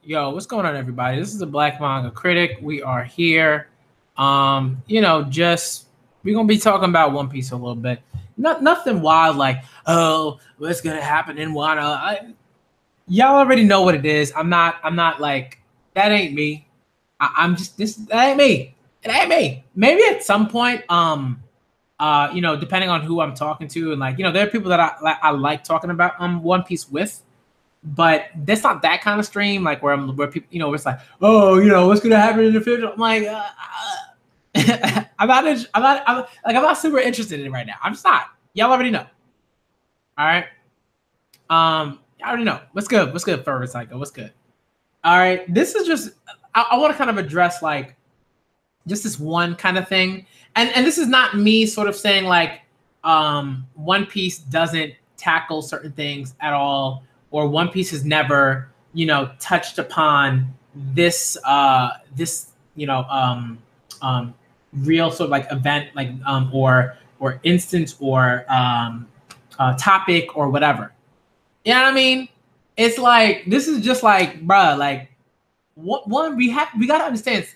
Yo, what's going on, everybody? This is the Black Manga Critic. We are here. Just we're gonna be talking about One Piece a little bit. Nothing wild like, oh, what's gonna happen in Wano? Y'all already know what it is. I'm not like that. Ain't me. I'm just this. That ain't me. It ain't me. Maybe at some point, depending on who I'm talking to, and there are people that I like talking about One Piece with. But that's not that kind of stream, like where people, where it's like, oh, what's gonna happen in the future? I'm like, I'm not super interested in it right now. I'm just not. Y'all already know. All right. I already know. What's good? What's good, Fervor Psycho? What's good? All right. This is just I want to kind of address like just this one kind of thing, and this is not me sort of saying like One Piece doesn't tackle certain things at all, or One Piece has never, touched upon this real sort of like event, like or instance or topic or whatever. You know what I mean? It's like this is just like, bruh, like one we gotta understand.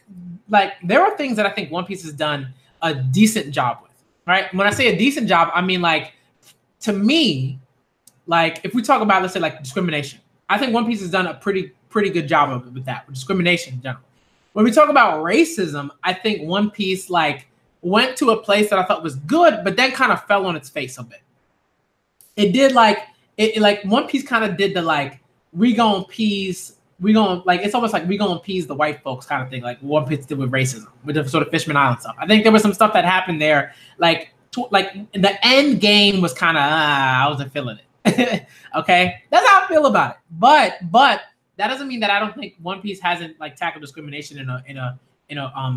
Like there are things that I think One Piece has done a decent job with, right? When I say a decent job, I mean like to me. Like if we talk about, let's say, like discrimination, I think One Piece has done a pretty good job of it with that, with discrimination in general. When we talk about racism, I think One Piece like went to a place that I thought was good, but then kind of fell on its face a bit. It did like One Piece kind of did the like we gonna appease, it's almost like we gonna appease the white folks kind of thing, like One Piece did with racism, with the sort of Fishman Island stuff. I think there was some stuff that happened there, like the end game was kind of I wasn't feeling it. Okay, that's how I feel about it. But that doesn't mean that I don't think One Piece hasn't like tackled discrimination in a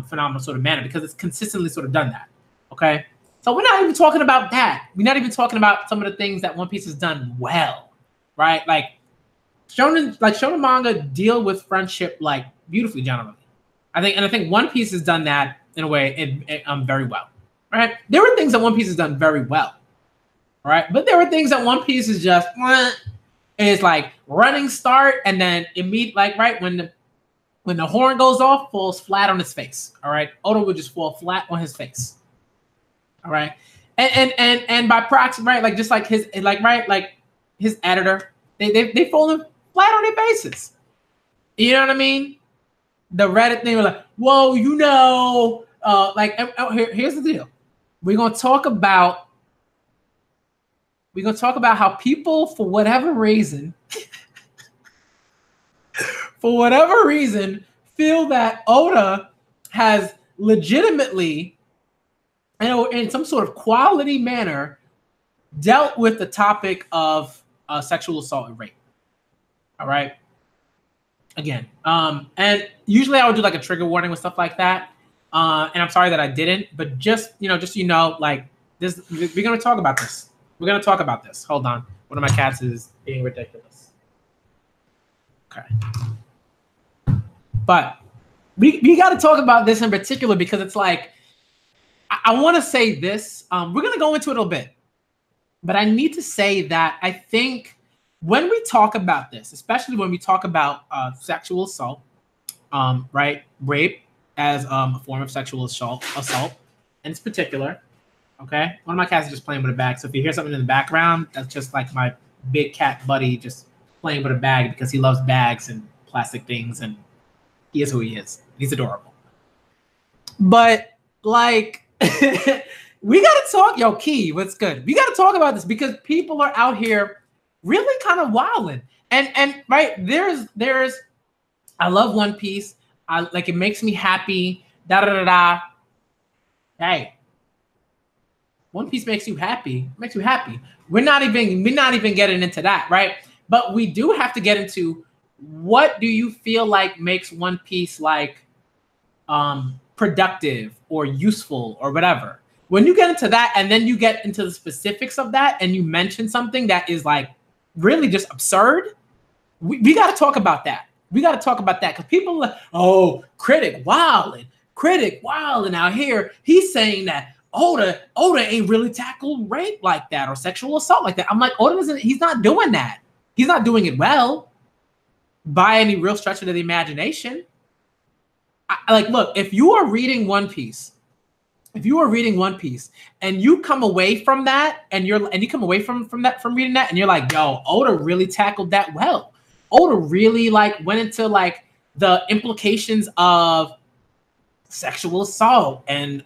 phenomenal sort of manner, because it's consistently sort of done that. Okay, so we're not even talking about that. We're not even talking about some of the things that One Piece has done well, right? Like shonen manga deal with friendship like beautifully, generally. I think One Piece has done that in a way very well. Right? There are things that One Piece has done very well. All right, but there are things that One Piece is just it's like running start, and then immediate right when the horn goes off, falls flat on his face. All right, Oda would just fall flat on his face. All right, and by proxy, right, like just like his his editor, they fall flat on their faces. You know what I mean? The Reddit thing was like, whoa, here's the deal. We're gonna talk about how people, for whatever reason, feel that Oda has legitimately, in some sort of quality manner, dealt with the topic of sexual assault and rape. All right. Again, and usually I would do like a trigger warning with stuff like that, and I'm sorry that I didn't, but just like this, we're gonna talk about this. We're going to talk about this. Hold on. One of my cats is being ridiculous. Okay. But we got to talk about this in particular because it's like, I want to say this. We're going to go into it a little bit. But I need to say that I think when we talk about this, especially when we talk about sexual assault, right? Rape as a form of sexual assault in particular. Okay, one of my cats is just playing with a bag. So if you hear something in the background, that's just like my big cat buddy just playing with a bag because he loves bags and plastic things, and he is who he is. He's adorable. But like, we gotta talk, yo, Key, what's good? We gotta talk about this because people are out here really kind of wilding. And right, there's I love One Piece. It makes me happy. Da da da da. Hey. One Piece makes you happy. Makes you happy. We're not even getting into that, right? But we do have to get into what do you feel like makes One Piece like productive or useful or whatever. When you get into that, and then you get into the specifics of that, and you mention something that is like really just absurd, we got to talk about that. We got to talk about that because people are like, oh, Critic wilding out here. He's saying that Oda ain't really tackled rape like that or sexual assault like that. I'm like, he's not doing that. He's not doing it well. by any real stretch of the imagination. Like, look, if you are reading One Piece, and you come away from that, and you come away from reading that, and you're like, yo, Oda really tackled that well. Oda really like went into like the implications of sexual assault and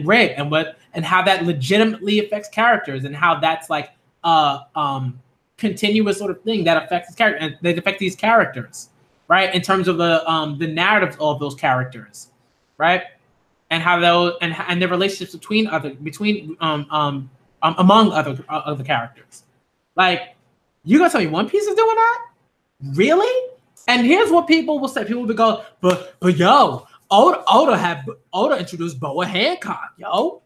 rape and how that legitimately affects characters, and how that's like continuous sort of thing that affects character, and they affect these characters, right? In terms of the narratives of those characters, right? And how those and the relationships among other characters. Like, you gonna tell me One Piece is doing that? Really? And here's what people will say. People will go, but yo, Oda introduced Boa Hancock, yo.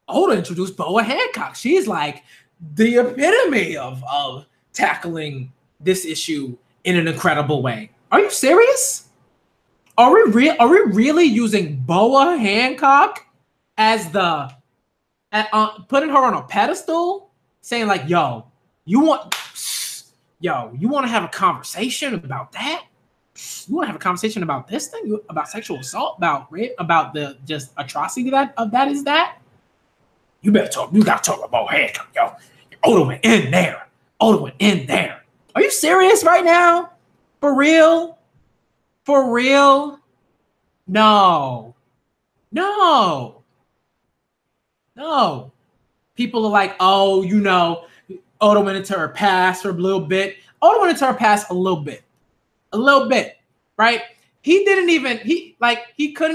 Oda introduced Boa Hancock. She's like the epitome of tackling this issue in an incredible way. Are you serious? Are we really using Boa Hancock as putting her on a pedestal, saying like, yo, you want to have a conversation about that? You want to have a conversation about this thing, about sexual assault, about rape, about the just atrocity that is that? You gotta talk about Hancock, yo. Oda went in there. Are you serious right now? For real? No. People are like, oh, Oda went into her past for a little bit. Oda went into her past a little bit, right? He couldn't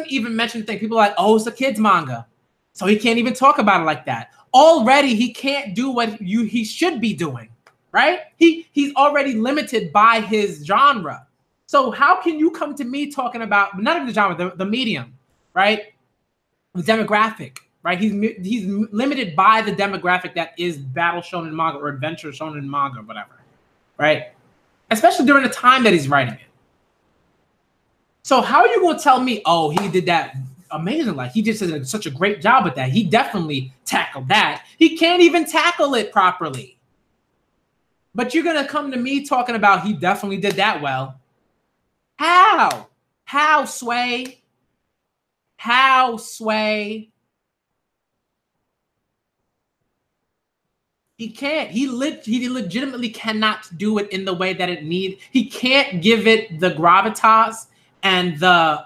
even mention things. People are like, oh, it's a kid's manga, so he can't even talk about it like that. Already, he can't do what he should be doing, right? He's already limited by his genre. So how can you come to me talking about not even the genre, the medium, right? The demographic, right? He's limited by the demographic that is battle shonen manga or adventure shonen manga, whatever, right? Especially during the time that he's writing it. So how are you going to tell me, oh, he did that amazing? Like, he just did such a great job with that. He definitely tackled that. He can't even tackle it properly. But you're going to come to me talking about he definitely did that well. How? How, Sway? How, Sway? He can't. He legitimately cannot do it in the way that it needs. He can't give it the gravitas and the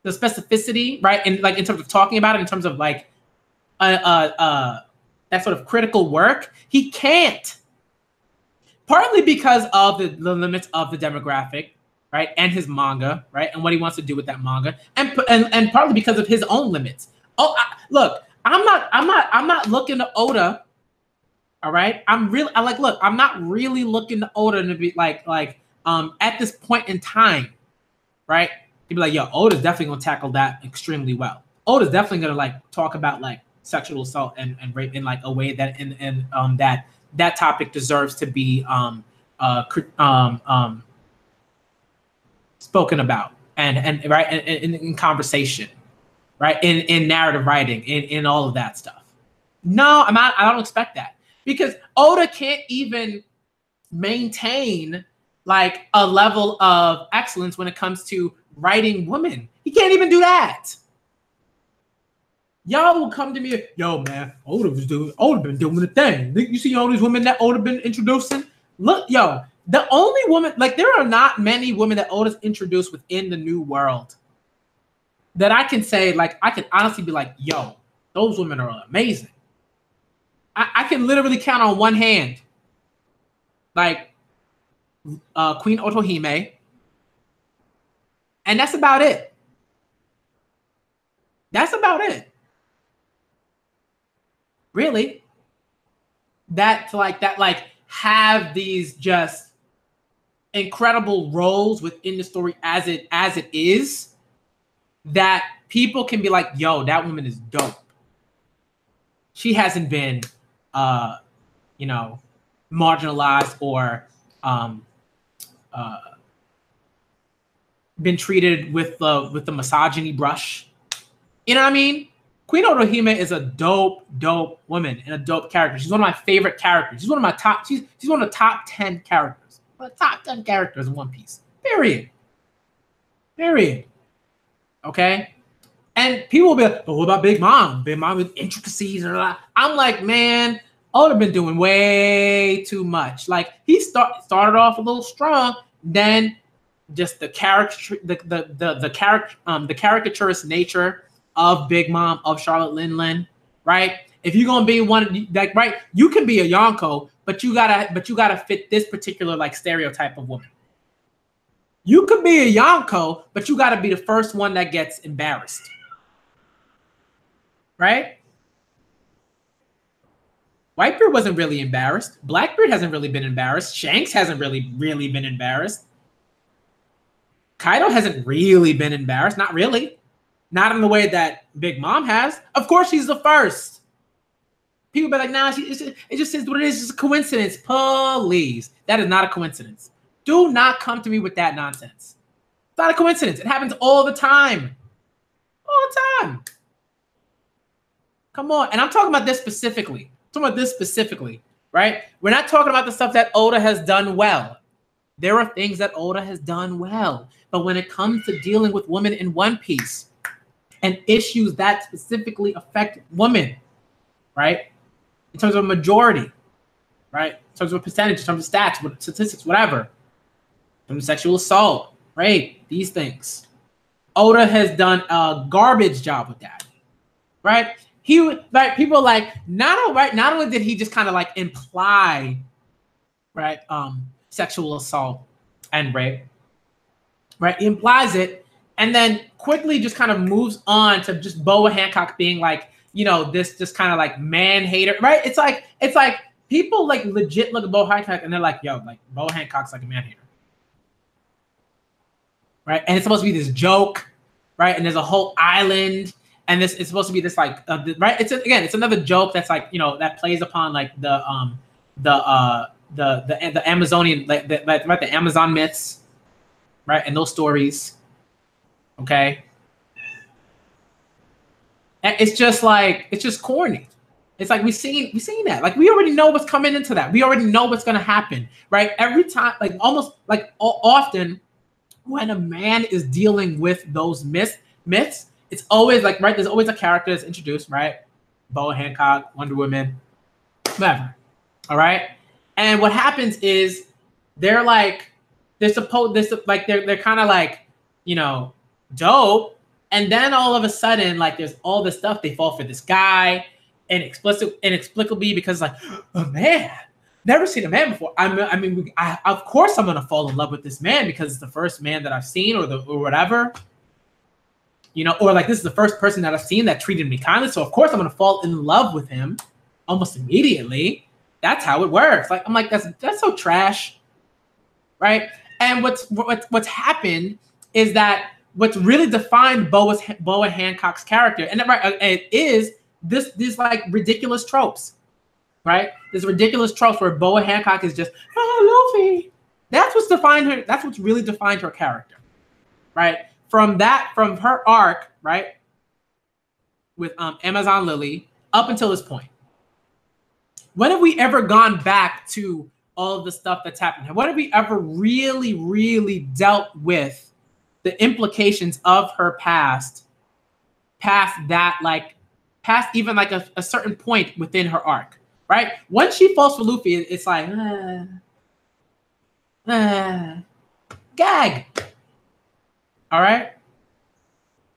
specificity, right? And like in terms of talking about it, in terms of like that sort of critical work, he can't. Partly because of the limits of the demographic, right, and his manga, right, and what he wants to do with that manga, and partly because of his own limits. Oh, look, I'm not looking to Oda. All right, I'm not really looking to Oda to be like at this point in time, right? To be like, yo, Oda's definitely gonna tackle that extremely well. Oda's definitely gonna like talk about like sexual assault and rape in like a way that that topic deserves to be spoken about and right and in conversation, right, in narrative writing, in all of that stuff. No, I don't expect that, because Oda can't even maintain like a level of excellence when it comes to writing women. He can't even do that. Y'all will come to me, yo, man, Oda been doing the thing. You see all these women that Oda been introducing? Look, yo, the only woman, like, there are not many women that Oda's introduced within the new world that I can say, like, I can honestly be like, yo, those women are amazing. I can literally count on one hand, like, Queen Otohime, and that's about it. That's about it. Really, that have these just incredible roles within the story as it is, that people can be like, yo, that woman is dope. She hasn't been marginalized or been treated with the misogyny brush. You know what I mean? Queen Otohime is a dope woman and a dope character. She's one of my favorite characters. She's one of my top. She's one of the top 10 characters. One of the top 10 characters in One Piece. Period. Okay. And people will be like, "But what about Big Mom? Big Mom with intricacies." I'm like, man, Oda been doing way too much. Like he started off a little strong, then just the caricaturist nature of Big Mom, of Charlotte Linlin, right? If you're gonna be one, like, right, you can be a Yonko, but you gotta fit this particular like stereotype of woman. You could be a Yonko, but you gotta be the first one that gets embarrassed, right? Whitebeard wasn't really embarrassed. Blackbeard hasn't really been embarrassed. Shanks hasn't really been embarrassed. Kaido hasn't really been embarrassed. Not really. Not in the way that Big Mom has. Of course, she's the first. People be like, nah, it just is what it is. It's a coincidence. Please. That is not a coincidence. Do not come to me with that nonsense. It's not a coincidence. It happens all the time. All the time. Come on. And I'm talking about this specifically. Right? We're not talking about the stuff that Oda has done well. There are things that Oda has done well. But when it comes to dealing with women in One Piece and issues that specifically affect women, right? In terms of majority, right? In terms of percentage, in terms of stats, statistics, whatever. In terms of sexual assault, rape, these things. Oda has done a garbage job with that, right? People are like, not only did he just kind of like imply, right, sexual assault and rape, right? He implies it and then quickly just kind of moves on to just Boa Hancock being like, you know, this just kind of like man hater, right? It's like people like legit look at Boa Hancock and they're like, yo, like Boa Hancock's like a man hater, right? And it's supposed to be this joke, right? And there's a whole island, and it's supposed to be this like, right? It's another joke that's like, you know, that plays upon like the Amazonian, like the Amazon myths. Right, and those stories, okay, and it's just corny. It's like we seen that. Like we already know what's coming into that. We already know what's gonna happen, right? Every time, like almost like often, when a man is dealing with those myths, it's always like, right. There's always a character that's introduced, right? Boa Hancock, Wonder Woman, whatever. All right, and what happens is they're like. They're kind of like, you know, dope. And then all of a sudden, like there's all this stuff. They fall for this guy inexplicably because like, a man, never seen a man before. Of course I'm going to fall in love with this man because it's the first man that I've seen or whatever, you know, or like this is the first person that I've seen that treated me kindly. So of course I'm going to fall in love with him almost immediately. That's how it works. Like, I'm like, that's so trash. Right. And what's happened is that what's really defined Boa Hancock's character, and it is this like ridiculous tropes, right? This ridiculous tropes where Boa Hancock is just, oh, Luffy. That's what's defined her. That's what's really defined her character, right? From her arc, right, with Amazon Lily up until this point. When have we ever gone back to all of the stuff that's happened? When have we ever really, really dealt with the implications of her past even like a certain point within her arc, right? Once she falls for Luffy, it's like, gag. All right?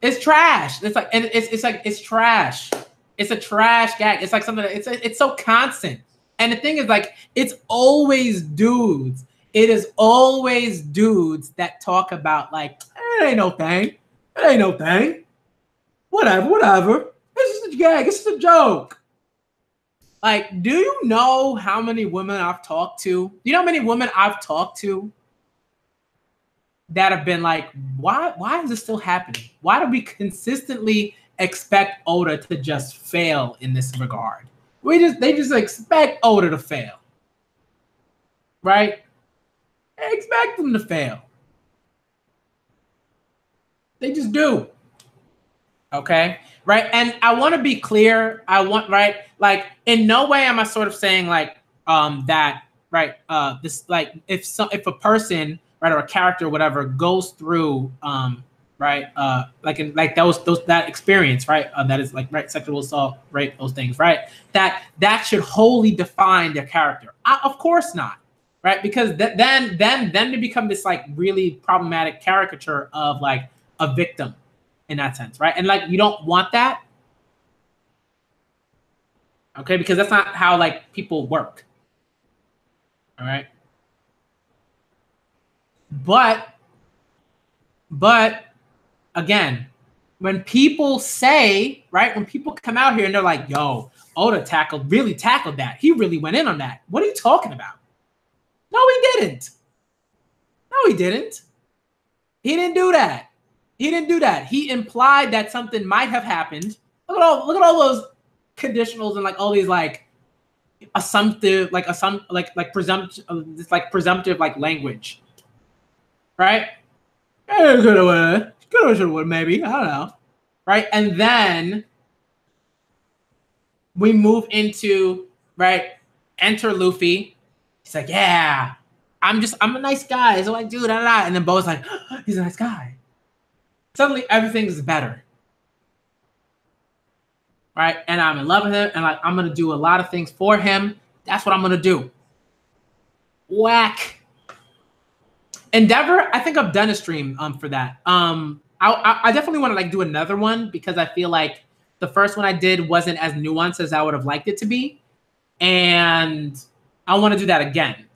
It's trash. It's like, and it's trash. It's a trash gag. It's like something it's so constant. And the thing is, like, it's always dudes. It is always dudes that talk about, like, it ain't no thing. It ain't no thing. Whatever. It's just a gag. It's just a joke. Like, do you know how many women I've talked to? You know how many women I've talked to that have been like, why is this still happening? Why do we consistently expect Oda to just fail in this regard? They just expect Oda to fail, right? They expect them to fail. They just do. Okay, right. And I want to be clear. I want, right, like in no way am I sort of saying like that, right, this, like if a person, right, or a character or whatever goes through right, like in like those that experience, right, that is like, right, sexual assault, rape, those things, right, that should wholly define their character. Of course not, right, because then they become this like really problematic caricature of like a victim in that sense, right? And like you don't want that, okay, because that's not how like people work. All right. But again, when people say, right, when people come out here and they're like, yo, Oda really tackled that. He really went in on that. What are you talking about? No, he didn't. No, he didn't. He didn't do that. He didn't do that. He implied that something might have happened. Look at all those conditionals and like all these like assumptive, like presumptive, this like presumptive like language, right? Could have, maybe, I don't know, right? And then we move into, right, enter Luffy. He's like, yeah, I'm a nice guy. So like, dude, and then Bo's like, oh, he's a nice guy. Suddenly everything's better, right? And I'm in love with him, and like I'm gonna do a lot of things for him. That's what I'm gonna do. Whack. Endeavor, I think I've done a stream for that. I definitely want to like do another one because I feel like the first one I did wasn't as nuanced as I would have liked it to be, and I want to do that again.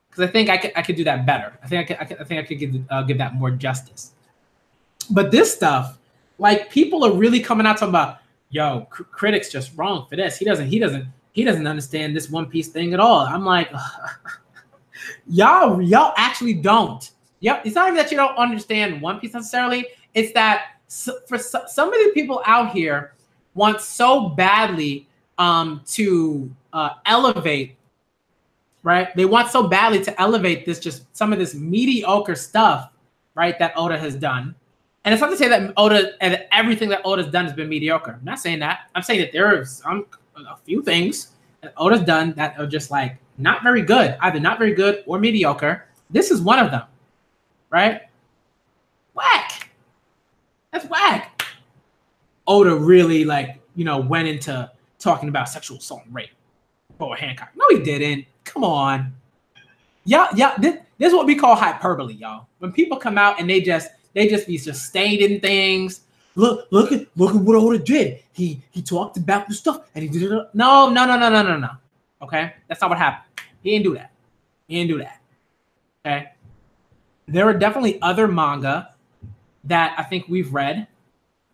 Because I think I could do that better. I think I could give that more justice. But this stuff, like people are really coming out talking about, yo, Critic's just wrong for this. He doesn't understand this One Piece thing at all. I'm like, y'all actually don't. Yep, it's not even that you don't understand One Piece necessarily. It's that for some of the people out here want so badly to elevate, right? They want so badly to elevate this, just some of this mediocre stuff, right, that Oda has done. And it's not to say that Oda and everything that Oda's done has been mediocre. I'm not saying that. I'm saying that there are a few things that Oda's done that are just like not very good, either not very good or mediocre. This is one of them, right? Whack. That's whack. Oda really like, went into talking about sexual assault and rape. Boa Hancock. No, he didn't. Come on. Yeah. This is what we call hyperbole, y'all. When people come out and they just be just stating things. Look at what Oda did. He talked about the stuff and he did it. No. Okay, that's not what happened. He didn't do that. Okay, there are definitely other manga that I think we've read,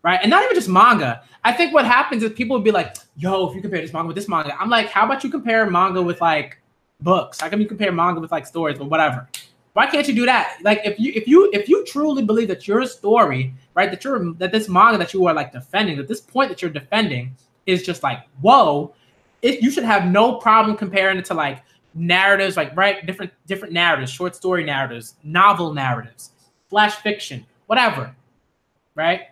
right? And not even just manga. I think what happens is people would be like, yo, if you compare this manga with this manga, I'm like, how about you compare manga with like books? How come you compare manga with like stories or whatever? Why can't you do that? Like if you truly believe that your story, right, that this manga that you are like defending, at this point that you're defending is just like, whoa, you should have no problem comparing it to like narratives, like, right, different narratives, short story narratives, novel narratives, flash fiction, whatever, right?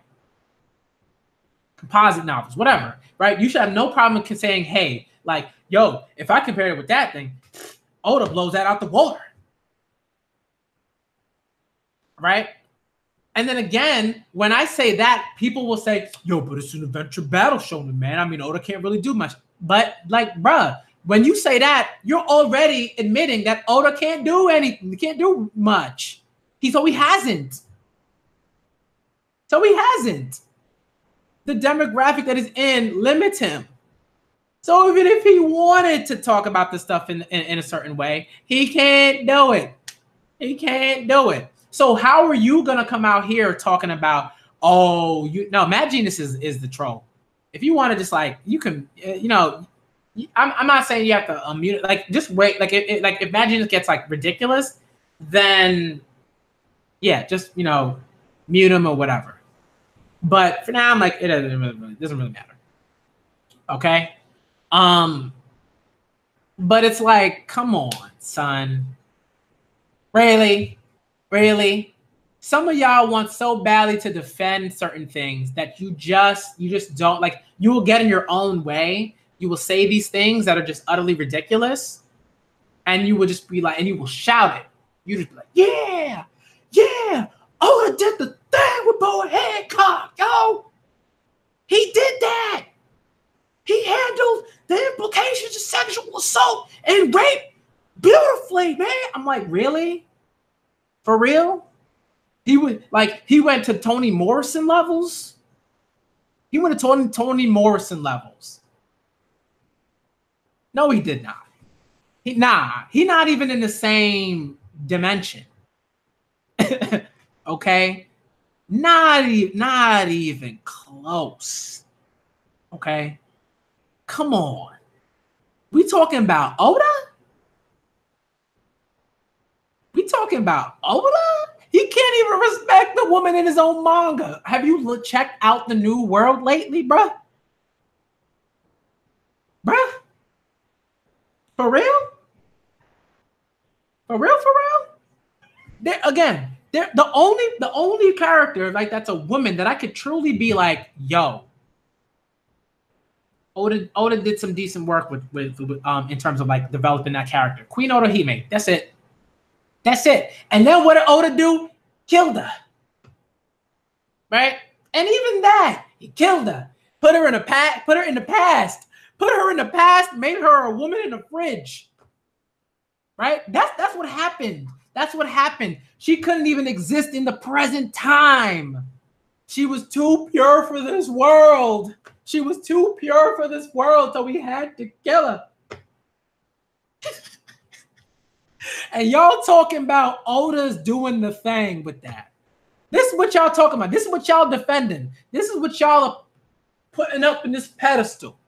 Composite novels, whatever, right? You should have no problem saying, hey, like, yo, if I compare it with that thing, Oda blows that out the water. Right? And then again, when I say that, people will say, yo, but it's an adventure battle shonen, man. I mean, Oda can't really do much. But like, bruh, when you say that, you're already admitting that Oda can't do anything. He can't do much. He hasn't. The demographic that is in limits him. So even if he wanted to talk about this stuff in a certain way, he can't do it. So how are you gonna come out here talking about, Mad Genius is the troll. If you want to just like, you can, I'm not saying you have to unmute it. Like just wait. Like if Mad Genius gets like ridiculous, then yeah, just mute him or whatever. But for now, I'm like, it doesn't really matter. Okay. But it's like, come on, son. Really? some of y'all want so badly to defend certain things that you just don't like. You will get in your own way. You will say these things that are just utterly ridiculous, and you will just be like, and you will shout it. You just be like, yeah, yeah. Oda did the thing with Boa Hancock, yo. He did that. He handled the implications of sexual assault and rape beautifully, man. I'm like, really? For real? He went to Toni Morrison levels. He went to Toni Morrison levels. No, he did not. He not even in the same dimension. Okay? Not even close. Okay? Come on. We talking about Oda? We talking about Oda? He can't even respect the woman in his own manga. Have you checked out the New World lately, bruh? Bruh? For real? For real? For real? The only character like that's a woman that I could truly be like, yo, Oda did some decent work with in terms of like developing that character. Queen Otohime. That's it. That's it. And then what did Oda do? Killed her. Right? And even that, he killed her. Put her in the past. Put her in the past, made her a woman in the fridge. Right? That's what happened. That's what happened. She couldn't even exist in the present time. She was too pure for this world. She was too pure for this world, so we had to kill her. And y'all talking about Oda's doing the thing with that. This is what y'all talking about. This is what y'all defending. This is what y'all are putting up in this pedestal.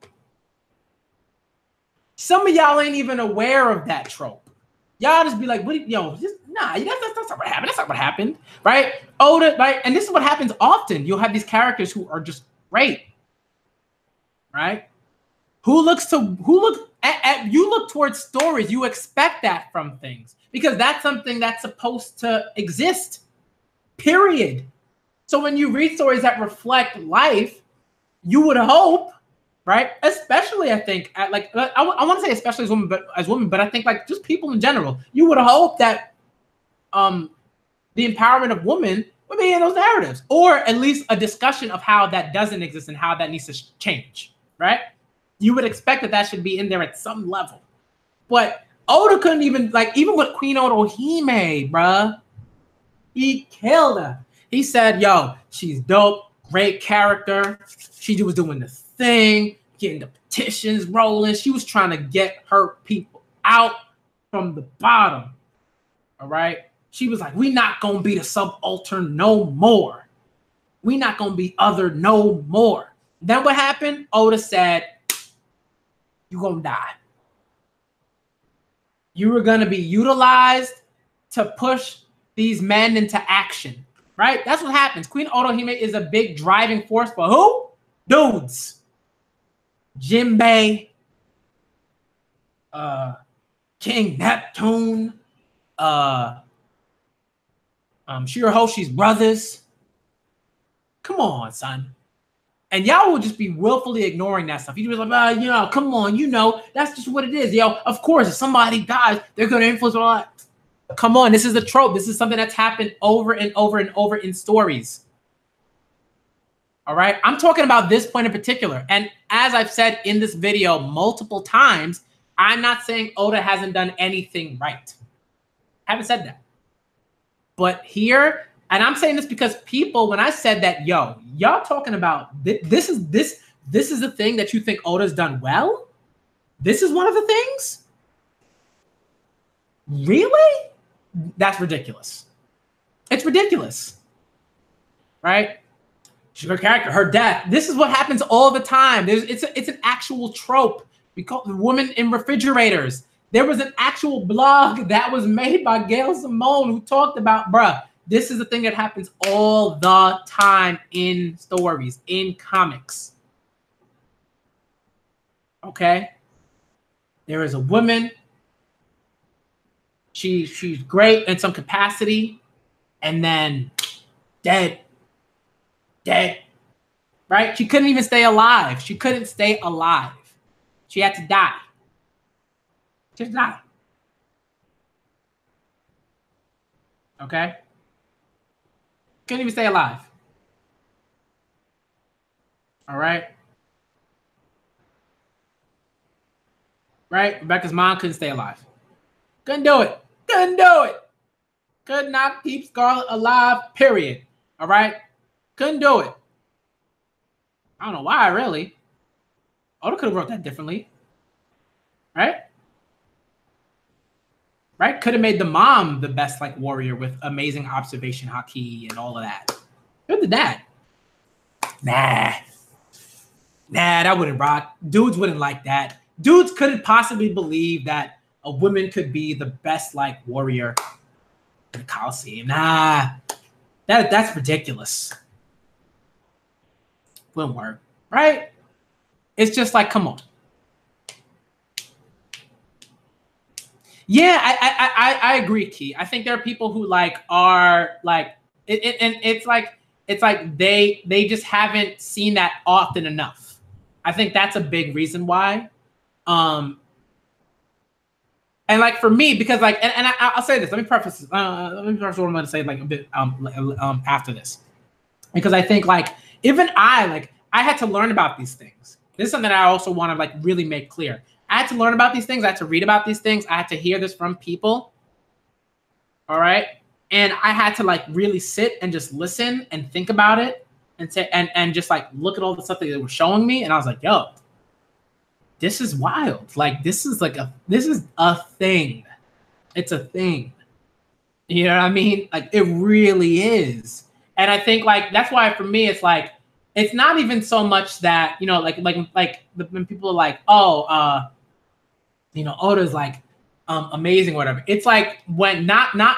Some of y'all ain't even aware of that trope. Y'all just be like, what, yo, that's not what happened. That's not what happened, right? Oda, right? And this is what happens often. You'll have these characters who are just great, right? You look towards stories. You expect that from things because that's something that's supposed to exist, period. So when you read stories that reflect life, you would hope, right? Especially, I think, I want to say especially as women, but I think like just people in general, you would hope that the empowerment of women would be in those narratives, or at least a discussion of how that doesn't exist and how that needs to change, right? You would expect that should be in there at some level. But Oda couldn't even, like, even with Queen Otohime, bruh, he killed her. He said, yo, she's dope, great character. She was doing the thing, getting the petitions rolling. She was trying to get her people out from the bottom, all right? She was like, we not going to be the subaltern no more. We not going to be other no more. Then what happened? Oda said, you're going to die. You were going to be utilized to push these men into action, right? That's what happens. Queen Otohime is a big driving force for who? Dudes. Jinbei, King Neptune, Shirahoshi's brothers. Come on, son. And y'all will just be willfully ignoring that stuff. You just like, come on, that's just what it is. Yo, of course, if somebody dies, they're going to influence all that. Come on, this is a trope. This is something that's happened over and over and over in stories. All right? I'm talking about this point in particular. And as I've said in this video multiple times, I'm not saying Oda hasn't done anything right. I haven't said that. But here, and I'm saying this because people, when I said that, yo, y'all talking about this is the thing that you think Oda's done well? This is one of the things? Really? That's ridiculous. It's ridiculous. Right? She's her character, her death. This is what happens all the time. It's an actual trope. We call it women in refrigerators. There was an actual blog that was made by Gail Simone who talked about, bruh, this is the thing that happens all the time in stories, in comics. Okay? There is a woman. She's great in some capacity. And then dead, dead, right? She couldn't even stay alive. She couldn't stay alive. She had to die. Just die. Okay? Couldn't even stay alive. All right? Right? Rebecca's mom couldn't stay alive. Couldn't do it. Couldn't do it. Could not keep Scarlett alive, period. All right? Couldn't do it. I don't know why, really. Oda could have wrote that differently. Right? Right? Could have made the mom the best like warrior with amazing observation haki and all of that. Who did that? Nah, that wouldn't rock. Dudes wouldn't like that. Dudes couldn't possibly believe that a woman could be the best like warrior in the Coliseum. Nah, that's ridiculous. Wouldn't work, right? It's just like, come on. Yeah, I agree, Key. I think there are people who like are like it and it's like they just haven't seen that often enough. I think that's a big reason why. And like for me, because like and I'll say this. Let me preface this. Let me preface what I'm going to say like a bit after this, because I think like even I had to learn about these things. This is something that I also want to like really make clear. I had to learn about these things. I had to read about these things. I had to hear this from people. All right. And I had to like really sit and just listen and think about it and say, and just like look at all the stuff that they were showing me. And I was like, yo, this is wild. Like, this is a thing. It's a thing. You know what I mean? Like, it really is. And I think like, that's why for me, it's like, it's not even so much that, you know, like when people are like, oh, you know, Oda's like amazing or whatever. It's like when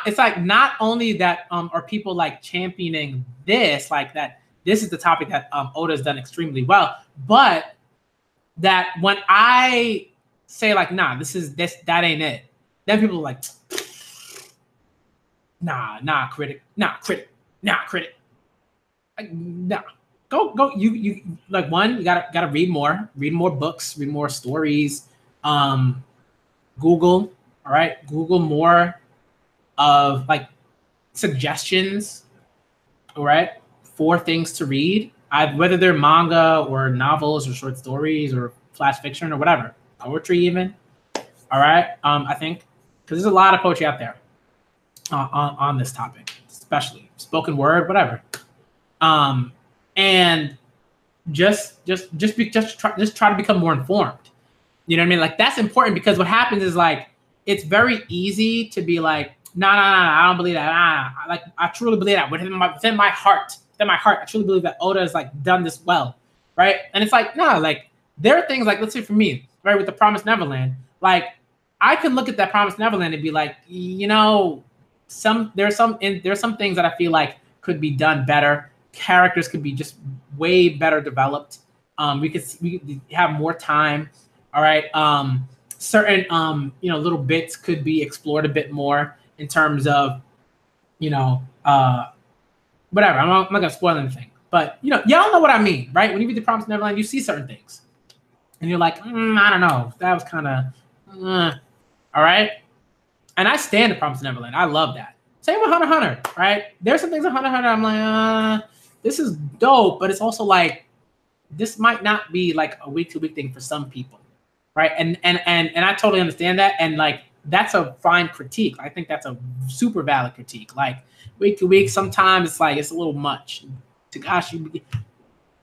it's like not only that are people like championing this, like that this is the topic that Oda's done extremely well, but that when I say like, nah, that ain't it, then people are like, nah, critic. Like, nah. Go. You like one. You gotta read more books, read more stories. Google, all right. Google more of like suggestions, all right, for things to read. Whether they're manga or novels or short stories or flash fiction or whatever, poetry even. All right. I think because there's a lot of poetry out there on this topic, especially spoken word, whatever. And just try to become more informed. You know what I mean? Like that's important because what happens is like it's very easy to be like, nah, I don't believe that. Like I truly believe that within my heart, I truly believe that Oda has like done this well, right? And it's like, nah, like there are things like, let's say for me, right, with the Promised Neverland, like I can look at that Promised Neverland and be like, you know, there's some things that I feel like could be done better. Characters could be just way better developed. We could have more time. All right. Certain you know, little bits could be explored a bit more in terms of, you know, whatever. I'm not gonna spoil anything, but you know, y'all know what I mean, right? When you read The Promised Neverland, you see certain things, and you're like, I don't know, that was kind of, all right. And I stand The Promised Neverland. I love that. Same with Hunter x Hunter, right? There's some things in Hunter x Hunter I'm like, this is dope, but it's also like, this might not be like a week-to-week thing for some people, right? And I totally understand that, and like that's a fine critique. I think that's a super valid critique. Like week to week, sometimes it's like it's a little much. Takashi,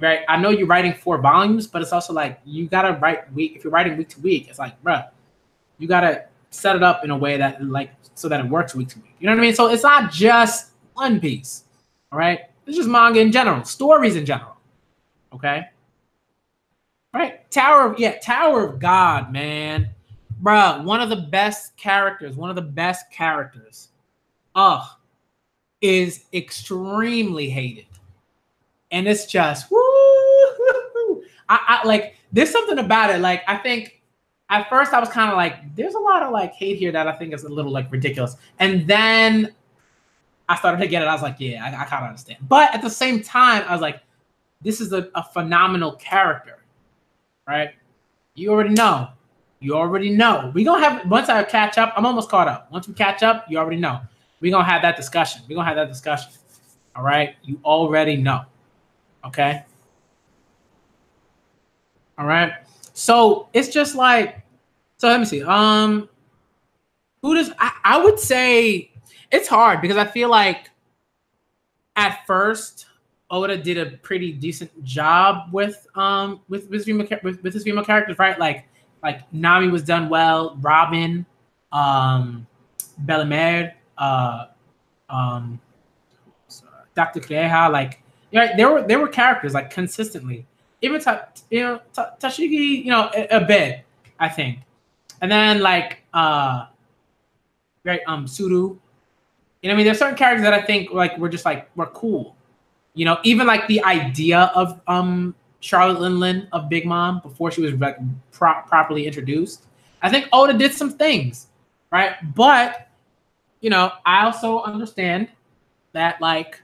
right? I know you're writing 4 volumes, but it's also like you gotta write week. If you're writing week to week, it's like, bruh, you gotta set it up in a way that like so that it works week to week. You know what I mean? So it's not just One Piece, all right? It's just manga in general, stories in general, okay? Right? Tower of God, man. Bruh, one of the best characters, is extremely hated. And it's just, woo! I like, there's something about it. Like, I think at first I was kind of like, there's a lot of like hate here that I think is a little like ridiculous. And then I started to get it. I was like, yeah, I kind of understand. But at the same time, I was like, this is a phenomenal character, right? You already know. You already know. We're going to have, once I catch up, I'm almost caught up. Once we catch up, you already know. We're going to have that discussion. We're going to have that discussion. All right? You already know. Okay? All right? So it's just like, so let me see. Who does, I would say, it's hard because I feel like at first, Oda did a pretty decent job with his female characters, right? Like Nami was done well, Robin, Bellemere, Dr. Creja, like yeah, there were characters like consistently. Even Tashigi, a bit, I think. And then like right, Suru. You know what I mean? There's certain characters that I think like were cool. Even like the idea of Charlotte Linlin of Big Mom before she was like properly introduced. I think Oda did some things, right? But I also understand that like,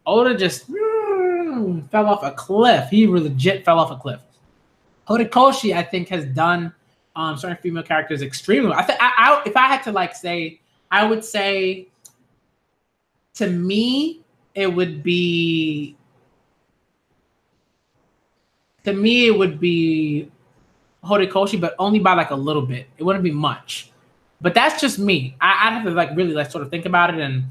Oda just fell off a cliff. He legit fell off a cliff. Horikoshi, I think, has done certain female characters extremely well. If I had to like say, I would say to me, it would be Horikoshi, but only by like a little bit. It wouldn't be much. But that's just me. I'd have to like really like sort of think about it and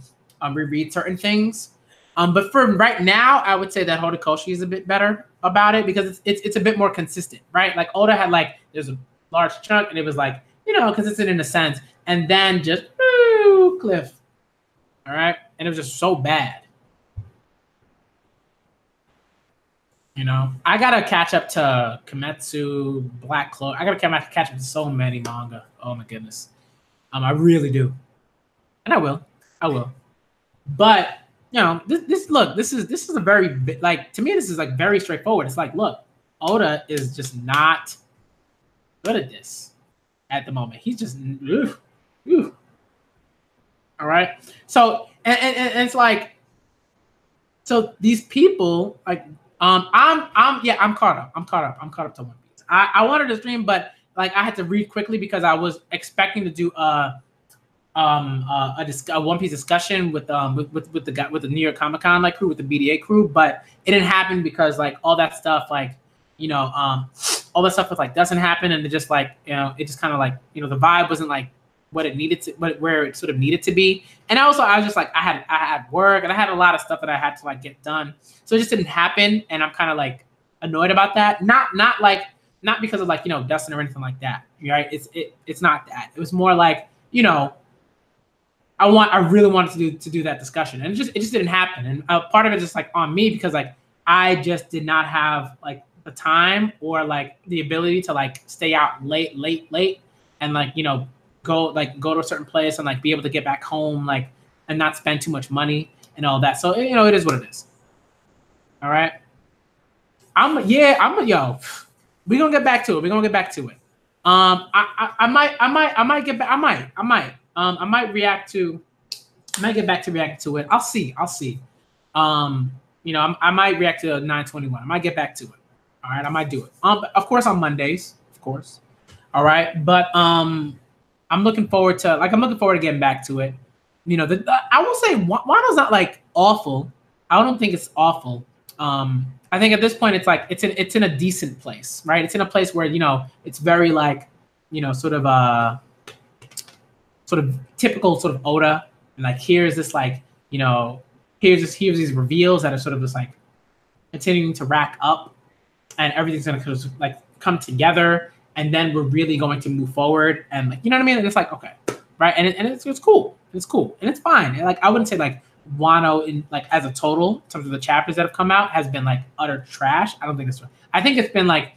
reread certain things. But for right now, I would say that Horikoshi is a bit better about it because it's a bit more consistent, right? Like Oda had like there's a large chunk and it was like consistent in a sense, and then just cliff. All right, and it was just so bad. I gotta catch up to Kimetsu, Black Clover. I gotta catch up to so many manga. Oh my goodness, I really do, and I will. But this is a very like to me this is like very straightforward. It's like look, Oda is just not good at this at the moment. He's just all right. So and it's like so these people like I'm caught up. I'm caught up to One Piece. I wanted to stream, but like I had to read quickly because I was expecting to do a One Piece discussion with the New York Comic Con like crew with the BDA crew, but it didn't happen because like all that stuff like all that stuff was like doesn't happen, and it just like it just kind of like the vibe wasn't like what it needed to, where it sort of needed to be. And also I was just like I had work and I had a lot of stuff that I had to like get done, so it just didn't happen, and I'm kind of like annoyed about that. Not because of like Dustin or anything like that, right? It's not that. It was more like I really wanted to do that discussion, and it just didn't happen. And part of it is just like on me because like I just did not have like the time or like the ability to like stay out late, and like go to a certain place and like be able to get back home like and not spend too much money and all that. So it is what it is. All right. We're gonna get back to it. I might get back. I might get back to react to it. I'll see. I might react to 921. I might get back to it. All right, I might do it. Of course on Mondays, of course. All right, but I'm looking forward to getting back to it. I will say Wano's not like awful. I don't think it's awful. I think at this point it's like it's in a decent place, right? It's in a place where it's very like sort of typical sort of Oda, and like here's this like here's these reveals that are sort of just like continuing to rack up, and everything's gonna like come together, and then we're really going to move forward, and like what I mean. And it's like okay, right? And it's cool. It's cool, and it's fine. And like I wouldn't say like Wano in like as a total in terms of the chapters that have come out has been like utter trash. I don't think it's. I think it's been like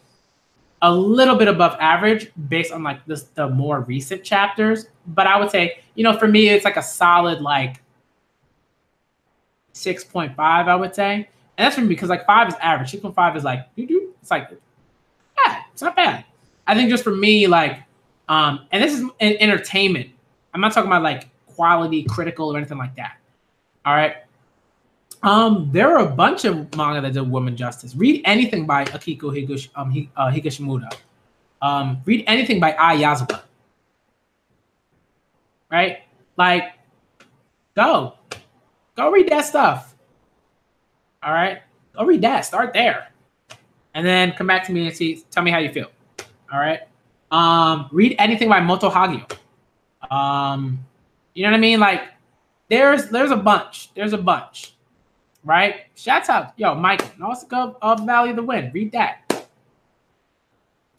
a little bit above average based on like the more recent chapters. But I would say for me it's like a solid like 6.5. I would say, and that's for me because like 5 is average. 6.5 is like it's like it's not bad. I think just for me like and this is entertainment. I'm not talking about like quality critical or anything like that. All right. There are a bunch of manga that do women justice. Read anything by Akiko Higashimura. Read anything by Ai Yazawa. Right? Like, go read that stuff. All right? Go read that. Start there. And then come back to me and tell me how you feel. All right? Read anything by Moto Hagio. You know what I mean? Like, there's a bunch. There's a bunch. Right? Shouts out. Yo, Michael. Nausicaa of Valley of the Wind. Read that.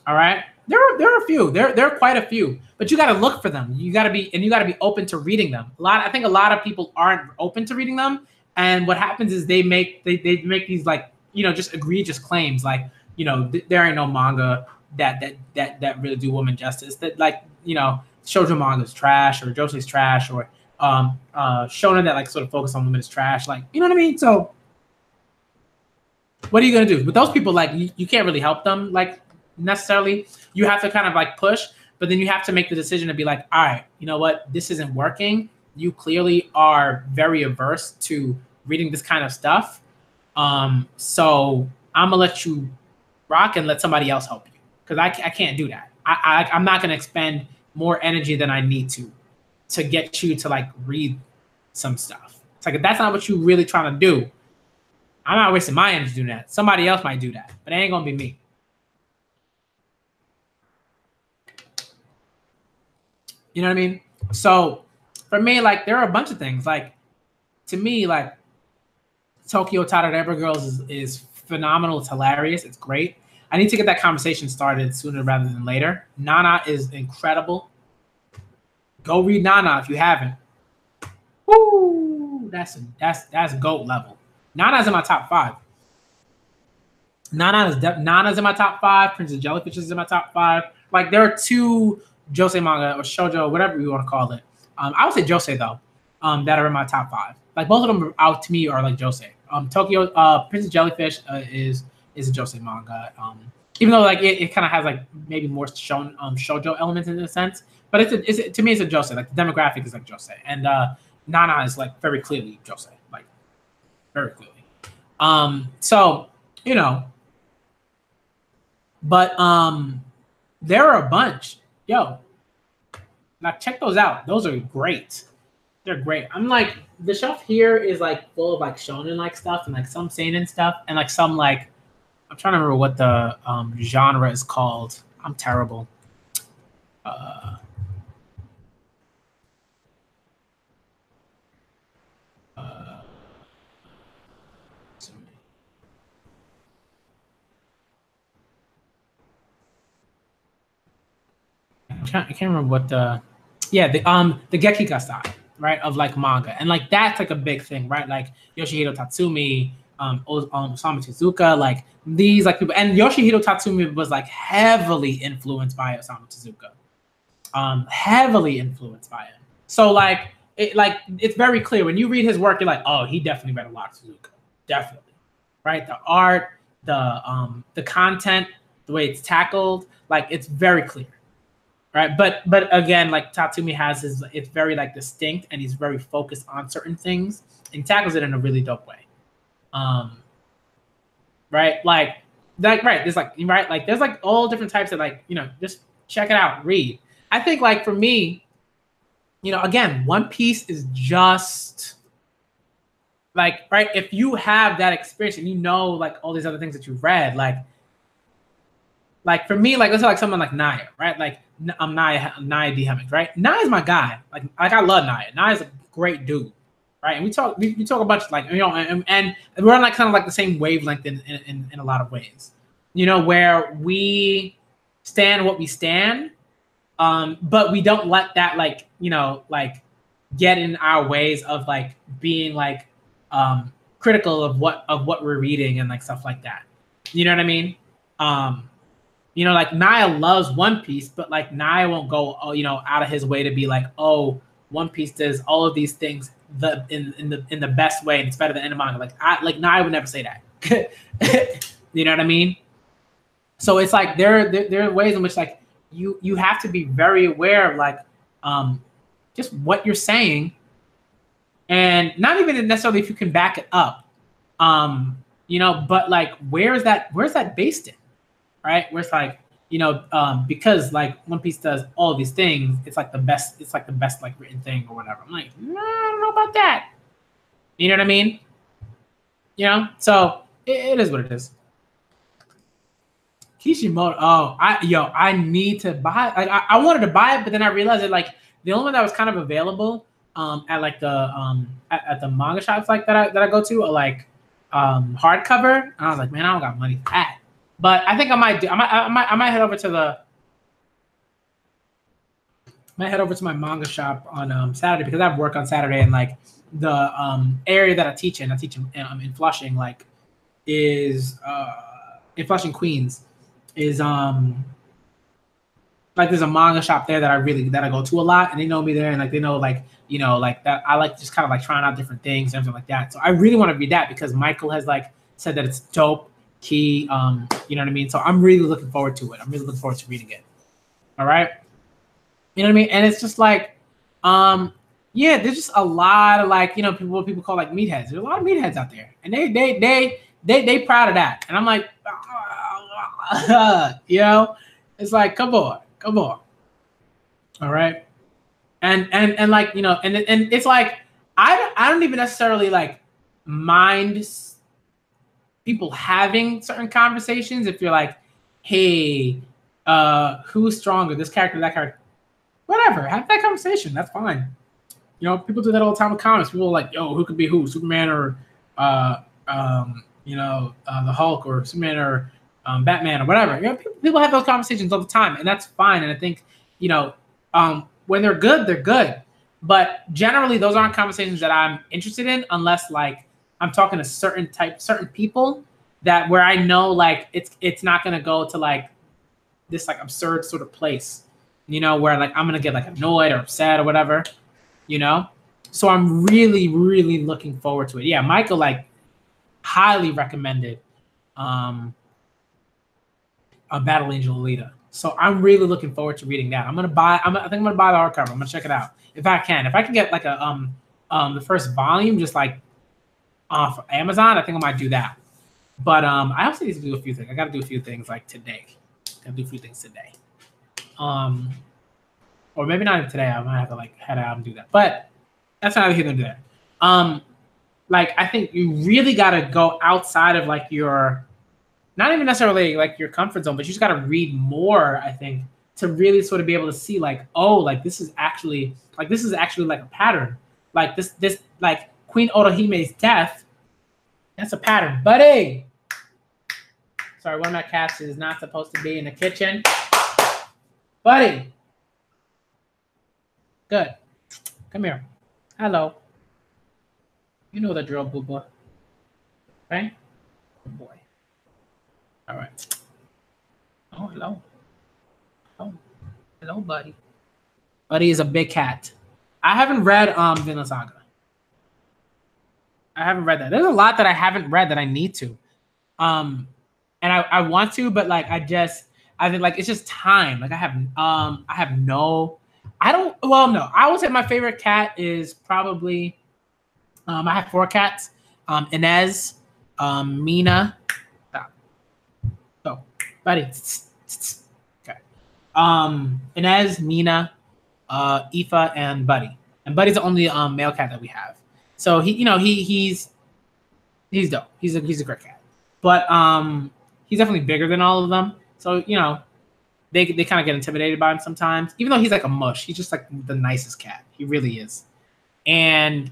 All right? There are a few. There are quite a few. But you got to look for them. You got to be open to reading them. I think a lot of people aren't open to reading them. And what happens is they make these, like, you know, just egregious claims, like, you know, there ain't no manga that really do women justice. That, like, you know, shoujo manga is trash, or josei's trash, or shonen that, like, sort of focus on women is trash. Like, you know what I mean? So what are you gonna do with those people? Like, you can't really help them, like, necessarily. You have to kind of, like, push, but then you have to make the decision to be like, all right, you know what, this isn't working. You clearly are very averse to reading this kind of stuff. So I'm gonna let you rock and let somebody else help you, because I can't do that. I'm not gonna expend more energy than I need to get you to, like, read some stuff. It's like, if that's not what you really trying to do, I'm not wasting my energy doing that. Somebody else might do that, but it ain't gonna be me. You know what I mean? So for me, like, there are a bunch of things. Like, to me, like, Tokyo Tadadeva Girls is phenomenal. It's hilarious. It's great. I need to get that conversation started sooner rather than later. Nana is incredible. Go read Nana if you haven't. Woo! That's GOAT level. Nana's in my top 5. Nana's in my top 5. Princess Jellyfish is in my top 5. Like, there are 2 josei manga or shoujo, whatever you want to call it. I would say josei though, that are in my top 5. Like, both of them out to me are like josei. Tokyo Princess Jellyfish is a josei manga. Even though, like, it kind of has, like, maybe more shoujo elements in a sense, but it's to me it's a josei. Like, the demographic is like josei, and Nana is, like, very clearly josei, like, very clearly. So, you know, but there are a bunch. Yo, now check those out. Those are great. They're great. I'm like, the shelf here is, like, full of, like, shonen, like, stuff, and, like, some seinen stuff, and, like, some, like, I'm trying to remember what the genre is called. I'm terrible. I can't remember what the Gekika style, right, of, like, manga, and, like, that's, like, a big thing, right? Like, Yoshihiro Tatsumi, Osamu Tezuka, like, these, like, people, and Yoshihiro Tatsumi was, like, heavily influenced by Osamu Tezuka, heavily influenced by him. So, like, it's very clear when you read his work, you're like, oh, he definitely read a lot of Tezuka, definitely, right? The art, the content, the way it's tackled, like, it's very clear. Right, but again, like, Tatsumi has it's very, like, distinct, and he's very focused on certain things and tackles it in a really dope way. Right, right, there's, like, right, like, there's, like, all different types of, like, you know, just check it out, read. I think, like, for me, you know, again, One Piece is just, like, right, if you have that experience and you know, like, all these other things that you've read, like for me, like, let's say, like, someone like Naya, right? Like, Naya D. Hemmings, right? Naya's my guy. Like, I love Naya. Naya's a great dude, right? And we talk a bunch, like, you know, and we're on, like, kind of, like, the same wavelength in a lot of ways, you know, where we stand what we stand, but we don't let that, like, you know, like, get in our ways of, like, being, like, critical of what we're reading and, like, stuff like that. You know what I mean? You know, like, Naya loves One Piece, but, like, Naya won't go, you know, out of his way to be like, oh, One Piece does all of these things in the best way, and it's better than any manga. Like Naya would never say that. You know what I mean? So it's like there are ways in which, like, you have to be very aware of, like, just what you're saying, and not even necessarily if you can back it up, you know, but like where's that based in, right? Where it's like, you know, because like One Piece does all these things, it's like the best like written thing or whatever. I'm like, no, I don't know about that. You know what I mean? You know, so it is what it is. Kishimoto. Oh, I need to buy. Like, I wanted to buy it, but then I realized that like the only one that was kind of available at like the at the manga shops like that I go to are like hardcover. And I was like, man, I don't got money for that. But I think I might do. I might head over to my manga shop on Saturday, because I have work on Saturday, and like the area that I teach in in Flushing, like is in Flushing, Queens, is like there's a manga shop there that I go to a lot, and they know me there, and like they know like, you know, like that I like just kind of like trying out different things and everything like that. So I really want to read that because Michael has like said that it's dope key, you know what I mean? So I'm really looking forward to it. I'm really looking forward to reading it. All right. You know what I mean? And it's just like, yeah, there's just a lot of like, you know, what people call like meatheads. There's a lot of meatheads out there, and they proud of that. And I'm like, you know, it's like, come on. All right. And like, you know, and it's like, I don't even necessarily like mind people having certain conversations. If you're like, hey, who's stronger, this character, that character, whatever, have that conversation. That's fine. You know, people do that all the time with comics. People are like, yo, who could be who, Superman or you know, the Hulk, or Superman or Batman, or whatever. You know, people have those conversations all the time, and that's fine. And I think, you know, when they're good, they're good. But generally, those aren't conversations that I'm interested in, unless like I'm talking to certain people that where I know like it's not gonna go to like this like absurd sort of place, you know, where like I'm gonna get like annoyed or upset or whatever, you know. So I'm really, really looking forward to it. Yeah, Michael like highly recommended a Battle Angel Alita. So I'm really looking forward to reading that. I think I'm gonna buy the hardcover. I'm gonna check it out if I can. If I can get like a the first volume just like off Amazon, I think I might do that. But I also need to do a few things. I gotta do a few things like today. Or maybe not even today. I might have to like head out and do that. But that's not here to do that. Like I think you really gotta go outside of like your, not even necessarily like your comfort zone, but you just gotta read more, I think, to really sort of be able to see like, oh, like this is actually like a pattern. Like this like Queen Otohime's death, that's a pattern. Buddy! Sorry, one of my cats is not supposed to be in the kitchen. Buddy! Good. Come here. Hello. You know the drill, boo boy. Right? Good boy. All right. Oh, hello. Oh, hello, buddy. Buddy is a big cat. I haven't read Vinland Saga. I haven't read that. There's a lot that I haven't read that I need to. And I want to, but like I think like it's just time. Like I would say my favorite cat is probably I have 4 cats. Inez, Mina. Oh, buddy. Okay. Inez, Mina, Aoife, and Buddy. And Buddy's the only male cat that we have. So he's dope. He's a great cat. But he's definitely bigger than all of them. So, you know, they kind of get intimidated by him sometimes. Even though he's like a mush, he's just like the nicest cat. He really is. And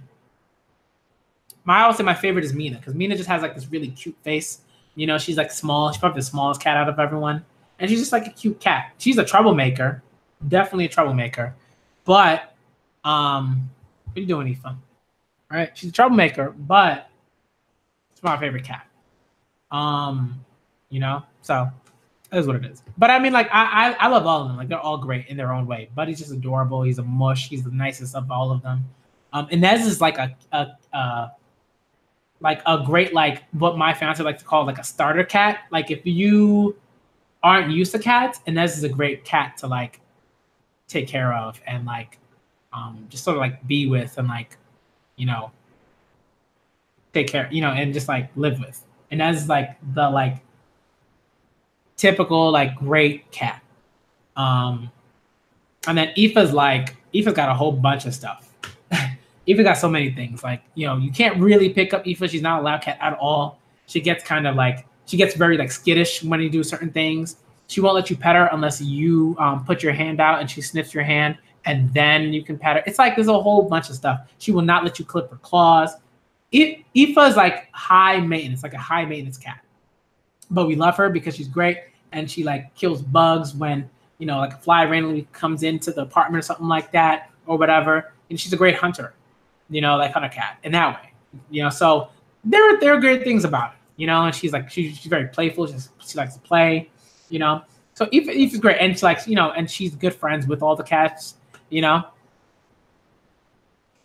I would say my favorite is Mina, because Mina just has like this really cute face. You know, she's like small. She's probably the smallest cat out of everyone. And she's just like a cute cat. She's a troublemaker. Definitely a troublemaker. But what are you doing, Aoife? All right, she's a troublemaker, but it's my favorite cat. You know, so that is what it is. But I mean, like, I love all of them. Like, they're all great in their own way. Buddy's just adorable. He's a mush. He's the nicest of all of them. Inez is like a great, like, what my fiance like to call like a starter cat. Like, if you aren't used to cats, Inez is a great cat to like take care of and like just sort of like be with and like, you know, take care, you know, and just like live with. And that's like the like typical like great cat. Um, and then Aoife's got a whole bunch of stuff. Aoife got so many things. Like, you know, you can't really pick up Aoife. She's not a loud cat at all. She gets kind of like, she gets very like skittish when you do certain things. She won't let you pet her unless you put your hand out and she sniffs your hand and then you can pet her. It's like there's a whole bunch of stuff. She will not let you clip her claws. Aoife is like high maintenance, like a high maintenance cat. But we love her because she's great and she like kills bugs when, you know, like a fly randomly comes into the apartment or something like that or whatever. And she's a great hunter, you know, like hunter cat in that way, you know. So there are great things about it, you know. And she's like she's very playful. She likes to play, you know. So Aoife's great, and she likes, you know, and she's good friends with all the cats, you know.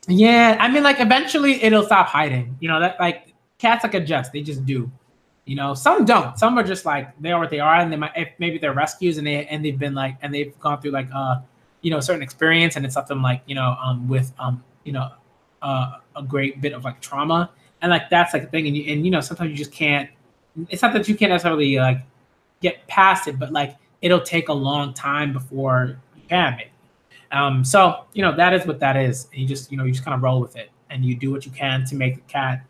Yeah, I mean, like eventually it'll stop hiding, you know. That like cats like adjust, they just do. You know, some don't. Some are just like they are what they are, and they might if maybe they're rescues they've been like and they've gone through like you know, certain experience and it's something like, you know, with you know, a great bit of like trauma and like that's like a thing, and you know sometimes you just can't. It's not that you can't necessarily like get past it, but like it'll take a long time before you can maybe. So you know that is what that is, and you know you just kind of roll with it and you do what you can to make the cat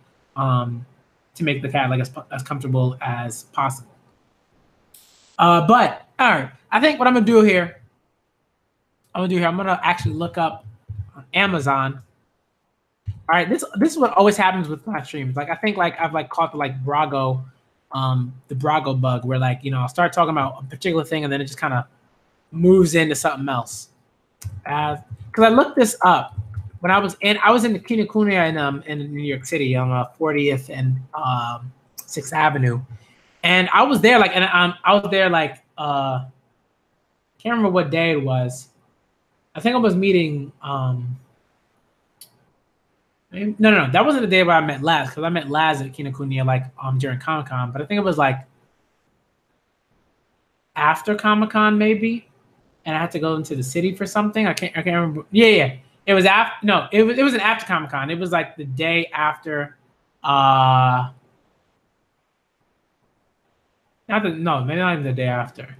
like as comfortable as possible. But all right, I think what I'm gonna actually look up on Amazon. All right, this is what always happens with my streams. Like I think like I've like caught the Brago bug, where like, you know, I'll start talking about a particular thing and then it just kind of moves into something else. Because I looked this up when I was in the Kinokuniya in New York City on 40th and 6th Avenue, and I was there like I was there like can't remember what day it was. I think I was meeting no, that wasn't the day where I met Laz, because I met Laz at Kinokuniya like during Comic-Con, but I think it was like after Comic-Con maybe, and I had to go into the city for something. I can't remember. Yeah. It was after. No, it wasn't after Comic-Con. It was like the day after. Maybe not even the day after.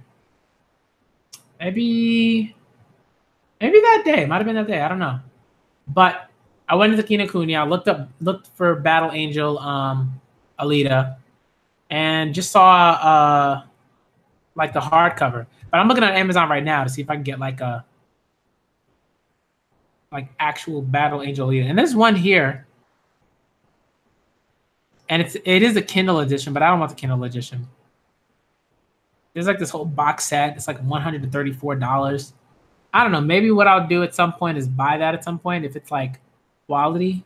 Maybe that day. Might have been that day. I don't know. But I went to the Kinokuniya. I looked for Battle Angel Alita, and just saw like the hardcover. But I'm looking at Amazon right now to see if I can get like a actual Battle Angel Alita. And there's one here, and it is a Kindle edition, but I don't want the Kindle edition. There's like this whole box set. It's like $134. I don't know. Maybe what I'll do at some point is buy that at some point if it's like quality.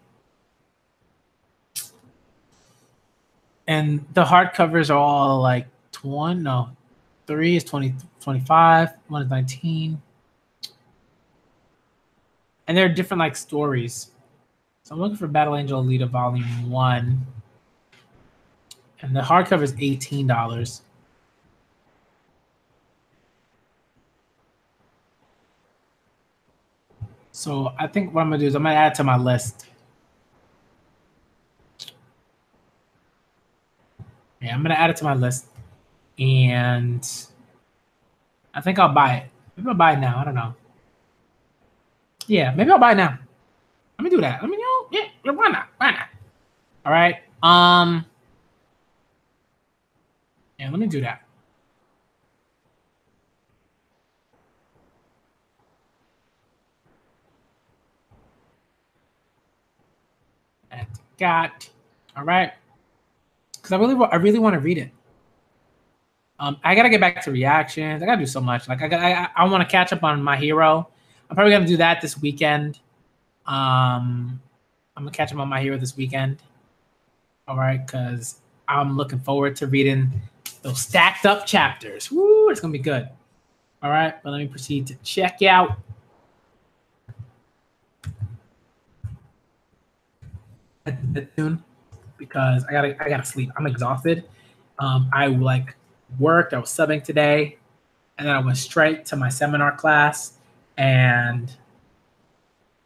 And the hardcovers are all like 3 is 20, 25, 1 is 19. And they're different like stories. So I'm looking for Battle Angel Alita Volume 1. And the hardcover is $18. So I think what I'm gonna do is I'm gonna add it to my list. Yeah, I'm gonna add it to my list, and I think I'll buy it. Maybe I'll buy it now. I don't know. Yeah, maybe I'll buy it now. Let me do that. Let me know. Yeah, why not? Why not? All right. Yeah, let me do that. Got all right, because I really want to read it. I gotta get back to reactions. I gotta do so much. Like I want to catch up on My Hero. I'm probably gonna do that this weekend. I'm gonna catch up on My Hero this weekend. All right, because I'm looking forward to reading those stacked up chapters. Woo, it's gonna be good. All right, but let me proceed to check out. Soon, because I gotta sleep. I'm exhausted. I like worked. I was subbing today, and then I went straight to my seminar class, and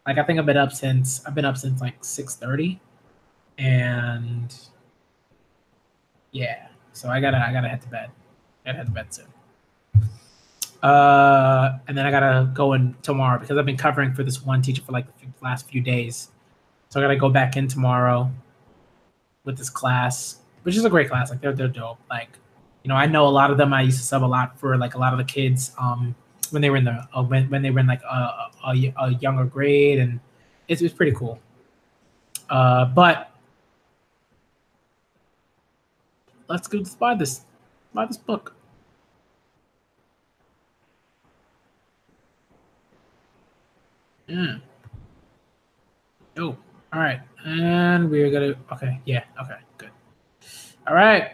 Like I think I've been up since like 6:30, and yeah, so I gotta head to bed. I gotta head to bed soon. And then I gotta go in tomorrow because I've been covering for this one teacher for like the last few days. So I gotta go back in tomorrow with this class, which is a great class. Like they're dope. Like, you know, I know a lot of them. I used to sub a lot for like a lot of the kids when they were in the when they were in like a younger grade, and it's pretty cool. But let's go buy this book. Yeah. Oh, all right. And we're gonna okay, yeah, okay, good. All right.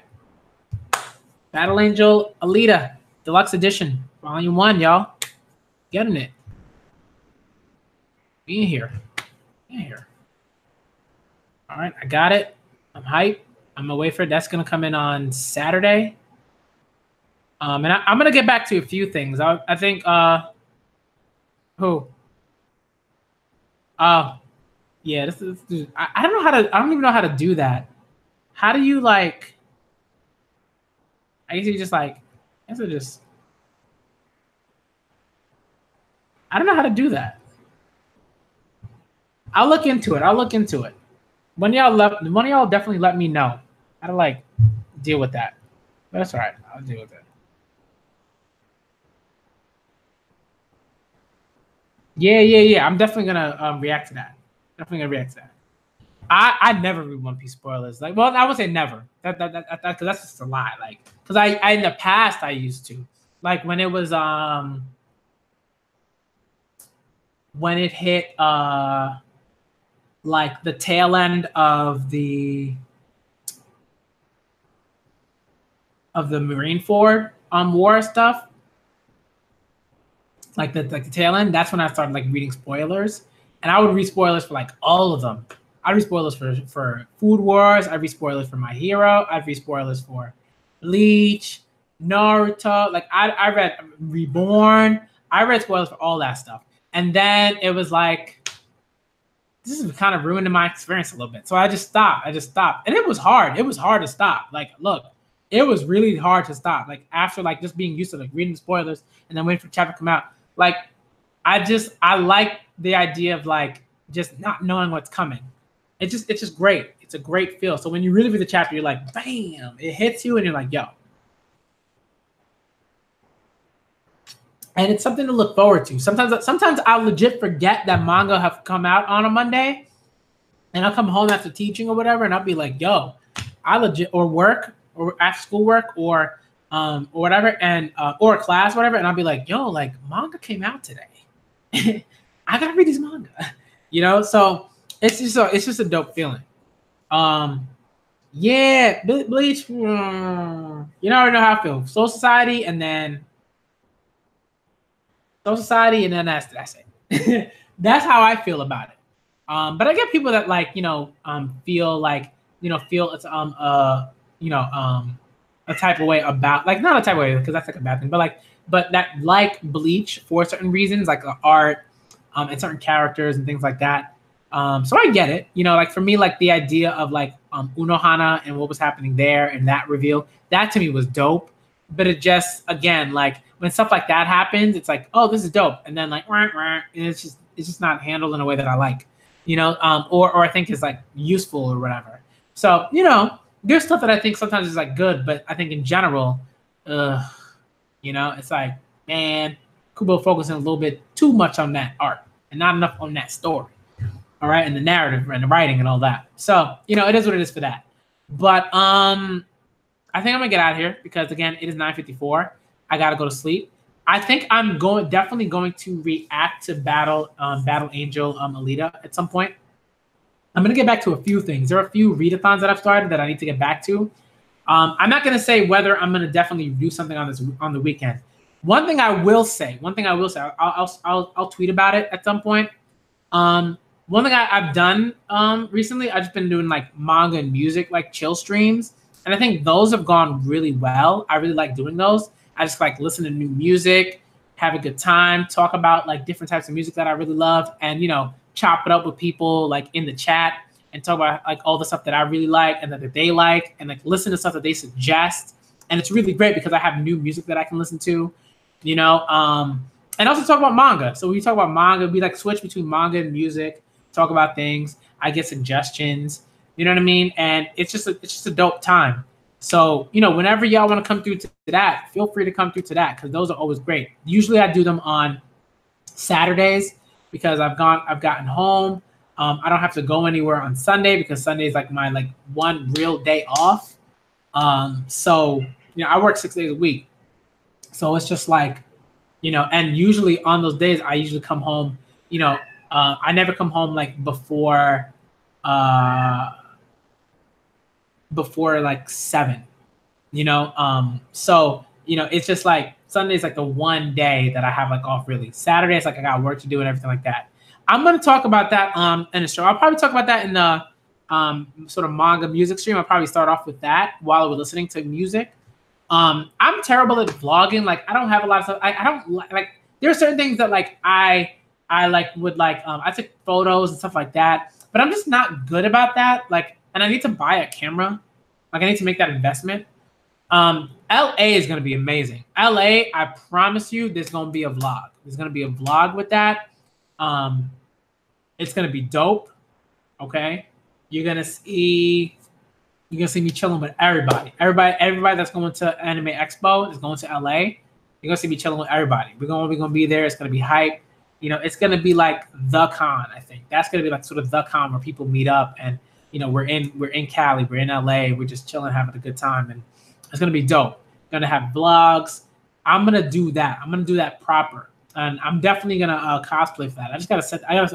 Battle Angel Alita, Deluxe Edition, Volume 1, y'all. Getting it. Being here. All right, I got it. I'm hyped. I'm gonna wait for it. That's gonna come in on Saturday. And I'm gonna get back to a few things. I think who? Yeah, this is I don't know how to I don't even know how to do that. How do you like I guess you just like I guess I don't know how to do that. I'll look into it. One of y'all definitely let me know how to like deal with that. But that's all right. I'll deal with it. Yeah. I'm definitely gonna react to that. I never read One Piece spoilers. Like, well, I would say never. That because that's just a lie. Like, because I in the past I used to, like when it was when it hit like the tail end of the Marineford war stuff, like the tail end. That's when I started like reading spoilers, and I would read spoilers for like all of them. I'd read spoilers for Food Wars. I'd read spoilers for My Hero. I'd read spoilers for Bleach, Naruto. Like I read Reborn. I read spoilers for all that stuff, and then it was like, this is kind of ruining my experience a little bit. So I just stopped. And it was hard. It was hard to stop. Like, look, it was really hard to stop. Like after like just being used to like reading spoilers and then waiting for the chapter to come out. Like I like the idea of like just not knowing what's coming. It's just great. It's a great feel. So when you really read the chapter, you're like, bam, it hits you and you're like, yo. And it's something to look forward to. Sometimes I'll legit forget that manga have come out on a Monday, and I'll come home after teaching or whatever, and I'll be like, "Yo, I legit or work or after school work or whatever, and or a class, whatever," and I'll be like, "Yo, like manga came out today. I gotta read this manga," you know. So it's just a dope feeling. Yeah, Bleach. You already know how I feel. Soul Society, and then. Society, and then that's it. That's how I feel about it. But I get people that like, feel like, feel it's a type of way about, like, not a type of way because that's like a bad thing, but that like Bleach for certain reasons, like the art, and certain characters and things like that. So I get it. Like for me, like the idea of like Unohana and what was happening there and that reveal, that to me was dope. But it just, again, like when stuff like that happens, it's like, oh, this is dope, and then like, and it's just not handled in a way that I like, or I think is like useful or whatever. So there's stuff that I think sometimes is like good, but I think in general, it's like, man, Kubo focusing a little bit too much on that art and not enough on that story, all right, and the narrative and the writing and all that. So it is what it is for that. But I think I'm gonna get out of here because again, it is 9:54. I gotta go to sleep. I think I'm definitely going to react to Battle Angel Alita at some point. I'm gonna get back to a few things. There are a few readathons that I've started that I need to get back to. I'm not gonna say whether I'm gonna definitely do something on the weekend. One thing I will say, I'll tweet about it at some point. One thing I've done recently, I've just been doing like manga and music, like chill streams. And I think those have gone really well. I really like doing those. I just like listen to new music, have a good time, talk about like different types of music that I really love, and chop it up with people like in the chat and talk about like all the stuff that I really like and that they like, and like listen to stuff that they suggest. And it's really great because I have new music that I can listen to, you know. And also talk about manga. So we talk about manga, we like switch between manga and music, talk about things. I get suggestions, you know what I mean? And it's just a dope time. So, you know, whenever y'all want to come through to that, feel free to come through to that because those are always great. Usually I do them on Saturdays because I've gotten home. I don't have to go anywhere on Sunday because Sunday is like my like one real day off. So, you know, I work 6 days a week. So it's just like, you know, and usually on those days, I usually come home, you know, I never come home like before like 7, you know? So, you know, it's just like Sunday's like the one day that I have like off really. Saturday is like I got work to do and everything like that. I'm going to talk about that in the show. I'll probably talk about that in the sort of manga music stream. I'll probably start off with that while we're listening to music. I'm terrible at vlogging. Like I don't have a lot of stuff. I don't like, there are certain things that like I like would like, I take photos and stuff like that, but I'm just not good about that. Like, and I need to buy a camera. Like I need to make that investment. LA is going to be amazing. LA, I promise you, there's going to be a vlog. There's going to be a vlog with that. It's going to be dope. Okay. You're going to see me chilling with everybody. Everybody that's going to Anime Expo is going to LA. You're going to see me chilling with everybody. We're going to be there. It's going to be hype. You know, it's going to be like the con, I think. That's going to be like sort of the con where people meet up and, you know, we're in Cali, we're in LA, we're just chilling, having a good time, and it's gonna be dope. Gonna have vlogs. I'm gonna do that. I'm gonna do that proper, and I'm definitely gonna cosplay for that. I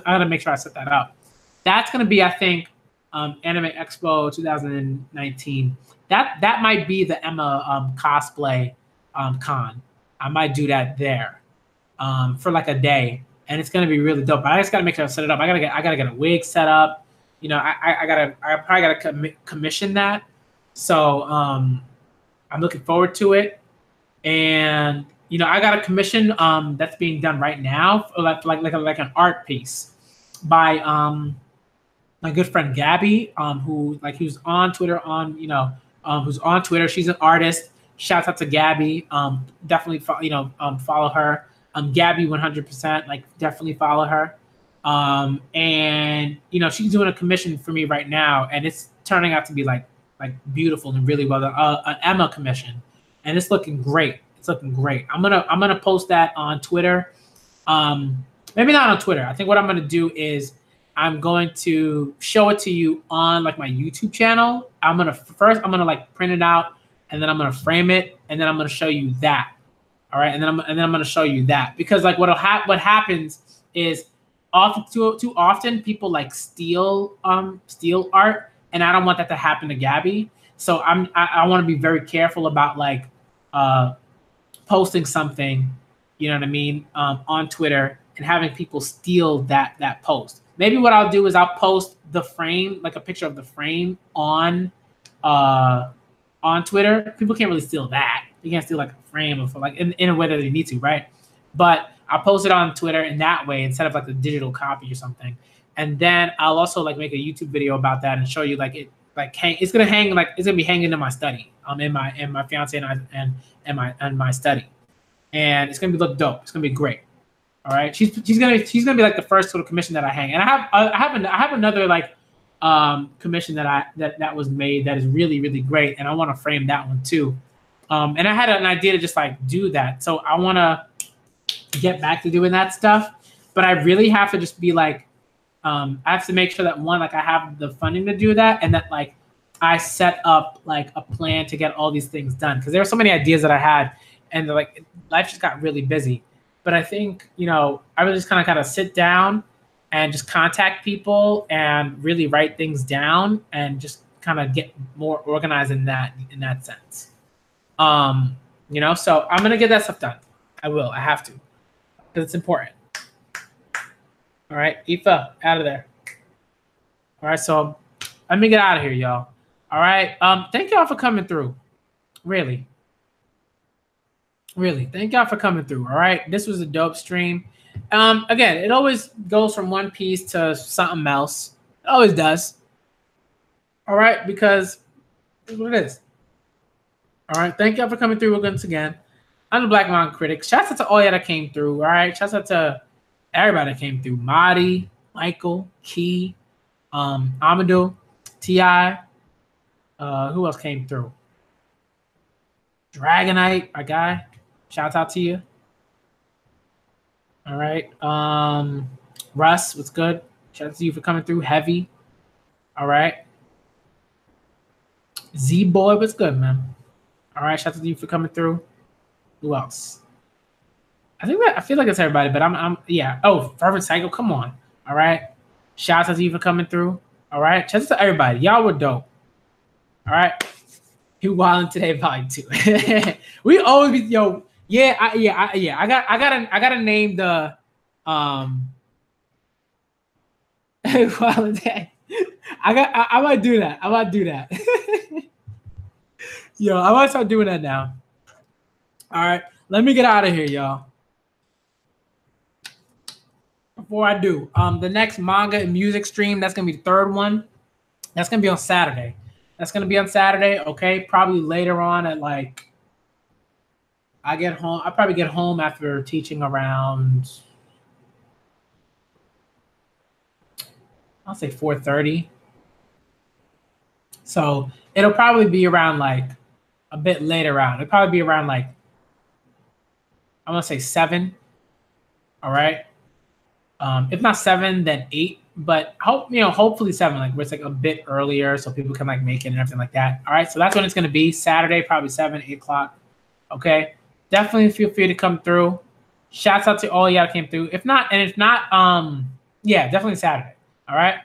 gotta make sure I set that up. That's gonna be, I think, Anime Expo 2019. That might be the Emma cosplay con. I might do that there for like a day, and it's gonna be really dope. But I just gotta make sure I set it up. I gotta get a wig set up. You know, I probably gotta commission that. So I'm looking forward to it. And you know, I got a commission that's being done right now, like an art piece by my good friend Gabby, who's on Twitter who's on Twitter. She's an artist. Shouts out to Gabby. Definitely follow her. Gabby 100%. Like definitely follow her. And you know, she's doing a commission for me right now, and it's turning out to be like beautiful and really well done. An Emma commission, and it's looking great. It's looking great. I'm gonna post that on Twitter. Maybe not on Twitter. I think what I'm gonna do is I'm going to show it to you on like my YouTube channel. I'm gonna like print it out, and then I'm gonna frame it, and then I'm gonna show you that. All right, and then I'm gonna show you that, because like what happens is too often people like steal art, and I don't want that to happen to Gabby. So I want to be very careful about like posting something, you know what I mean, on Twitter and having people steal that post. Maybe what I'll do is I'll post the frame, like a picture of the frame on Twitter. People can't really steal that. You can't steal like a frame of like in a way that they need to, right? But I'll post it on Twitter in that way instead of like the digital copy or something. And then I'll also like make a YouTube video about that and show you like it like it's gonna be hanging in my study. In my fiance and my study. And it's gonna look dope. It's gonna be great. All right. She's gonna be like the first sort of commission that I hang. And I have another like commission that was made that is really, really great. And I want to frame that one too. And I had an idea to just like do that. So I wanna get back to doing that stuff, but I really have to just be like, I have to make sure that one, like I have the funding to do that, and that like I set up like a plan to get all these things done, because there are so many ideas that I had, and like life just got really busy. But I think, you know, I really just kind of sit down and just contact people and really write things down and just kind of get more organized in that sense. You know, so I'm gonna get that stuff done. I have to, because it's important. All right, Aoife, out of there. All right, so let me get out of here, y'all. All right, thank y'all for coming through. Really, thank y'all for coming through. All right, this was a dope stream, Again, it always goes from one piece to something else. It always does. All right, because that's what it is. All right, thank y'all for coming through once again. I'm the Black Manga Critic. Shouts out to all y'all that came through. All right, shouts out to everybody that came through. Marty, Michael, Key, Amadou, Ti. Who else came through? Dragonite, my guy. Shouts out to you. All right. Russ, what's good? Shout out to you for coming through. Heavy. All right. Z Boy, what's good, man? All right. Shout out to you for coming through. Who else? I feel like it's everybody, but I'm yeah. Oh, Fervent Cycle, come on. All right. Shout out to you for coming through. All right. Shout out to everybody. Y'all were dope. All right. You wildin' today, volume 2. We always be yeah. I gotta name the wildin' today. I might do that. I might do that. Yo, I might start doing that now. All right, let me get out of here, y'all. Before I do, the next manga and music stream, that's gonna be the third one. That's gonna be on Saturday. Okay, probably later on at like I get home. I probably get home after teaching around I'll say 4:30. So it'll probably be around like a bit later on. It'll probably be around like I'm gonna say 7. All right. If not 7, then 8. But hopefully 7, like where it's like a bit earlier so people can like make it and everything like that. All right. So that's when it's gonna be. Saturday, probably 7, 8 o'clock. Okay. Definitely feel free to come through. Shouts out to all y'all that came through. If not, yeah, definitely Saturday. All right.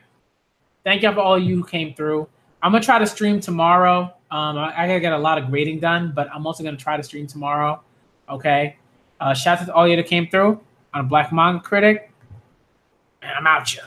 Thank y'all for all you who came through. I'm gonna try to stream tomorrow. I gotta get a lot of grading done, but I'm also gonna try to stream tomorrow. Okay. Shout out to all you that came through. I'm a Black Manga Critic, and I'm out, you.